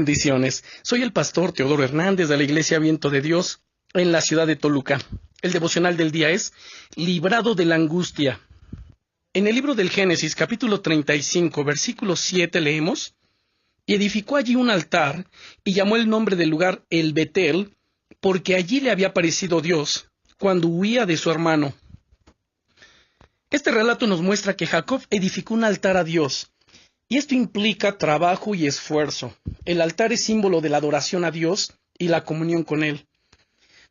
Bendiciones. Soy el pastor Teodoro Hernández de la Iglesia Viento de Dios en la ciudad de Toluca. El devocional del día es Librado de la angustia. En el libro del Génesis, capítulo 35, versículo 7, leemos: Y edificó allí un altar, y llamó el nombre del lugar El Betel, porque allí le había aparecido Dios, cuando huía de su hermano. Este relato nos muestra que Jacob edificó un altar a Dios, y esto implica trabajo y esfuerzo. El altar es símbolo de la adoración a Dios y la comunión con Él.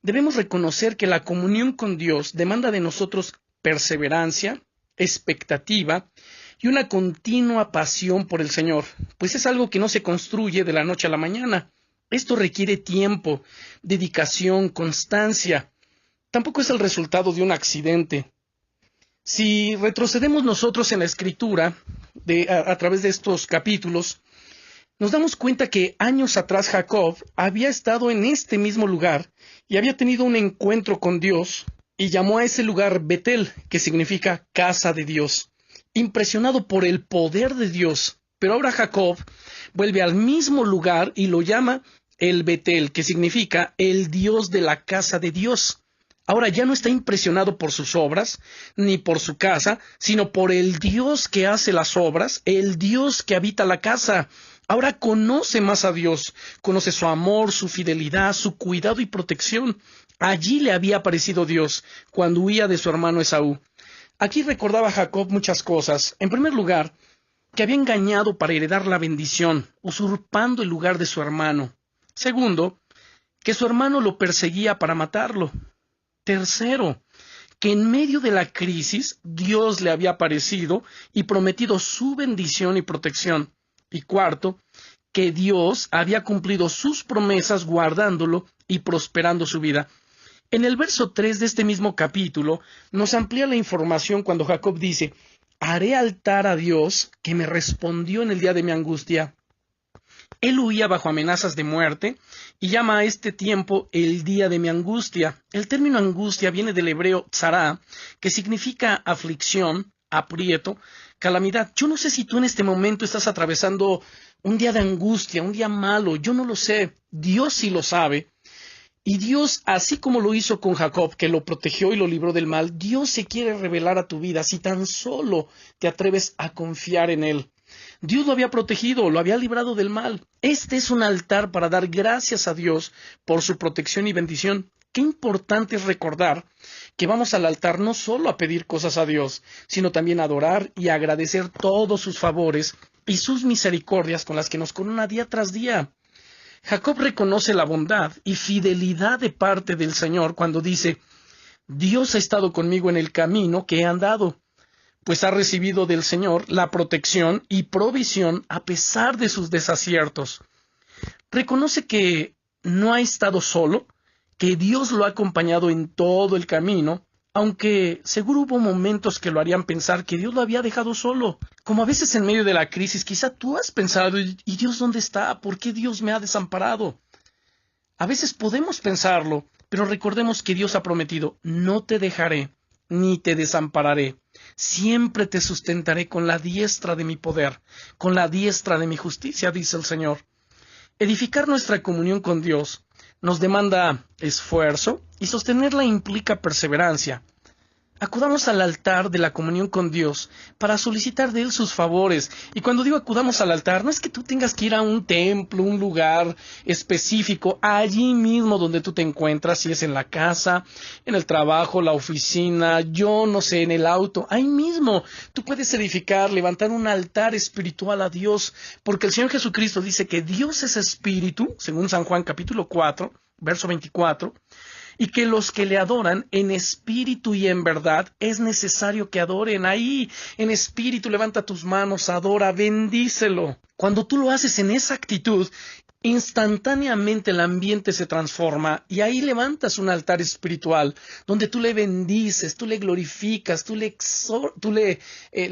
Debemos reconocer que la comunión con Dios demanda de nosotros perseverancia, expectativa y una continua pasión por el Señor, pues es algo que no se construye de la noche a la mañana. Esto requiere tiempo, dedicación, constancia. Tampoco es el resultado de un accidente. Si retrocedemos nosotros en la Escritura, a través de estos capítulos, nos damos cuenta que años atrás Jacob había estado en este mismo lugar y había tenido un encuentro con Dios y llamó a ese lugar Betel, que significa casa de Dios, impresionado por el poder de Dios. Pero ahora Jacob vuelve al mismo lugar y lo llama el Betel, que significa el Dios de la casa de Dios. Ahora ya no está impresionado por sus obras, ni por su casa, sino por el Dios que hace las obras, el Dios que habita la casa. Ahora conoce más a Dios, conoce su amor, su fidelidad, su cuidado y protección. Allí le había aparecido Dios, cuando huía de su hermano Esaú. Aquí recordaba Jacob muchas cosas. En primer lugar, que había engañado para heredar la bendición, usurpando el lugar de su hermano. Segundo, que su hermano lo perseguía para matarlo. Tercero, que en medio de la crisis Dios le había aparecido y prometido su bendición y protección. Y cuarto, que Dios había cumplido sus promesas guardándolo y prosperando su vida. En el verso 3 de este mismo capítulo nos amplía la información cuando Jacob dice: «Haré altar a Dios que me respondió en el día de mi angustia». Él huía bajo amenazas de muerte y llama a este tiempo el día de mi angustia. El término angustia viene del hebreo tzara, que significa aflicción, aprieto, calamidad. Yo no sé si tú en este momento estás atravesando un día de angustia, un día malo. Yo no lo sé. Dios sí lo sabe. Y Dios, así como lo hizo con Jacob, que lo protegió y lo libró del mal, Dios se quiere revelar a tu vida si tan solo te atreves a confiar en Él. Dios lo había protegido, lo había librado del mal. Este es un altar para dar gracias a Dios por su protección y bendición. Qué importante es recordar que vamos al altar no solo a pedir cosas a Dios, sino también a adorar y a agradecer todos sus favores y sus misericordias con las que nos corona día tras día. Jacob reconoce la bondad y fidelidad de parte del Señor cuando dice: «Dios ha estado conmigo en el camino que he andado», pues ha recibido del Señor la protección y provisión a pesar de sus desaciertos. Reconoce que no ha estado solo, que Dios lo ha acompañado en todo el camino, aunque seguro hubo momentos que lo harían pensar que Dios lo había dejado solo. Como a veces en medio de la crisis, quizá tú has pensado: ¿y Dios dónde está? ¿Por qué Dios me ha desamparado? A veces podemos pensarlo, pero recordemos que Dios ha prometido: «No te dejaré, ni te desampararé. Siempre te sustentaré con la diestra de mi poder, con la diestra de mi justicia», dice el Señor. Edificar nuestra comunión con Dios nos demanda esfuerzo y sostenerla implica perseverancia. Acudamos al altar de la comunión con Dios para solicitar de Él sus favores. Y cuando digo acudamos al altar, no es que tú tengas que ir a un templo, un lugar específico, allí mismo donde tú te encuentras, si es en la casa, en el trabajo, la oficina, yo no sé, en el auto, ahí mismo tú puedes edificar, levantar un altar espiritual a Dios, porque el Señor Jesucristo dice que Dios es espíritu, según San Juan capítulo 4, verso 24, y que los que le adoran en espíritu y en verdad es necesario que adoren. Ahí, en espíritu, levanta tus manos, adora, bendícelo. Cuando tú lo haces en esa actitud, instantáneamente el ambiente se transforma y ahí levantas un altar espiritual donde tú le bendices, tú le glorificas, tú le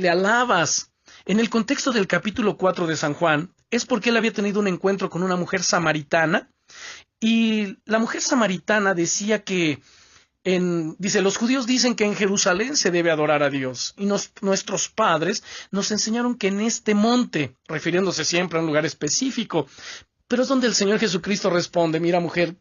alabas. En el contexto del capítulo 4 de San Juan, es porque él había tenido un encuentro con una mujer samaritana. Y la mujer samaritana decía que, dice, los judíos dicen que en Jerusalén se debe adorar a Dios. Y nuestros padres nos enseñaron que en este monte, refiriéndose siempre a un lugar específico, Pero es donde el Señor Jesucristo responde: mira, mujer,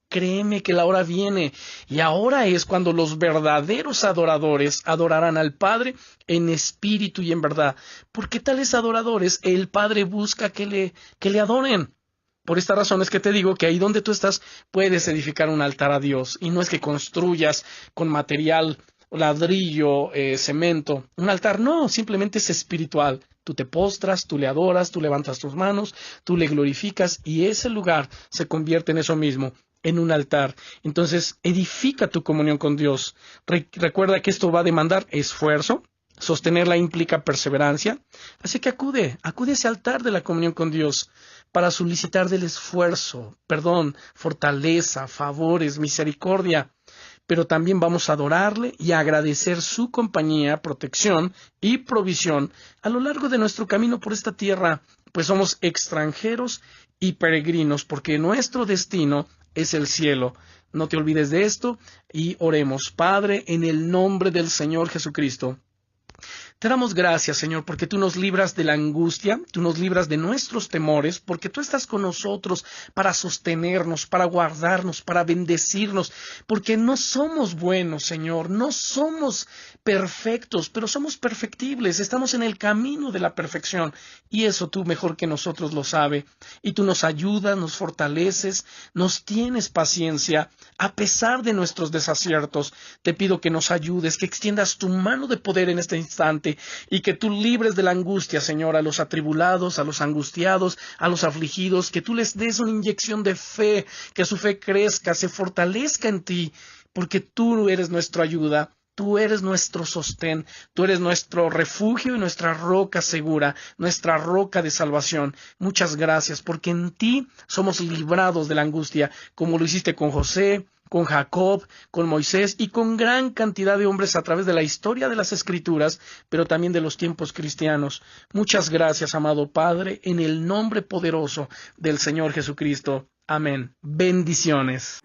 créeme que la hora viene, y ahora es cuando los verdaderos adoradores adorarán al Padre en espíritu y en verdad, porque tales adoradores el Padre busca que le adoren. Por esta razón es que te digo que ahí donde tú estás puedes edificar un altar a Dios, y no es que construyas con material, ladrillo, cemento, un altar. No, simplemente es espiritual. Tú te postras, tú le adoras, tú levantas tus manos, tú le glorificas, y ese lugar se convierte en eso mismo, en un altar. Entonces, edifica tu comunión con Dios. Recuerda que esto va a demandar esfuerzo. Sostenerla implica perseverancia. Así que acude a ese altar de la comunión con Dios para solicitar del esfuerzo, perdón, fortaleza, favores, misericordia. Pero también vamos a adorarle y a agradecer su compañía, protección y provisión a lo largo de nuestro camino por esta tierra, pues somos extranjeros y peregrinos, porque nuestro destino es el cielo. No te olvides de esto y oremos. Padre, en el nombre del Señor Jesucristo, te damos gracias, Señor, porque tú nos libras de la angustia, tú nos libras de nuestros temores, porque tú estás con nosotros para sostenernos, para guardarnos, para bendecirnos, porque no somos buenos, Señor, no somos perfectos, pero somos perfectibles, estamos en el camino de la perfección, y eso tú mejor que nosotros lo sabes, y tú nos ayudas, nos fortaleces, nos tienes paciencia, a pesar de nuestros desaciertos. Te pido que nos ayudes, que extiendas tu mano de poder en este instante, y que tú libres de la angustia, Señor, a los atribulados, a los angustiados, a los afligidos, que tú les des una inyección de fe, que su fe crezca, se fortalezca en ti, porque tú eres nuestra ayuda, tú eres nuestro sostén, tú eres nuestro refugio y nuestra roca segura, nuestra roca de salvación. Muchas gracias, porque en ti somos librados de la angustia, como lo hiciste con José, con Jacob, con Moisés y con gran cantidad de hombres a través de la historia de las Escrituras, pero también de los tiempos cristianos. Muchas gracias, amado Padre, en el nombre poderoso del Señor Jesucristo. Amén. Bendiciones.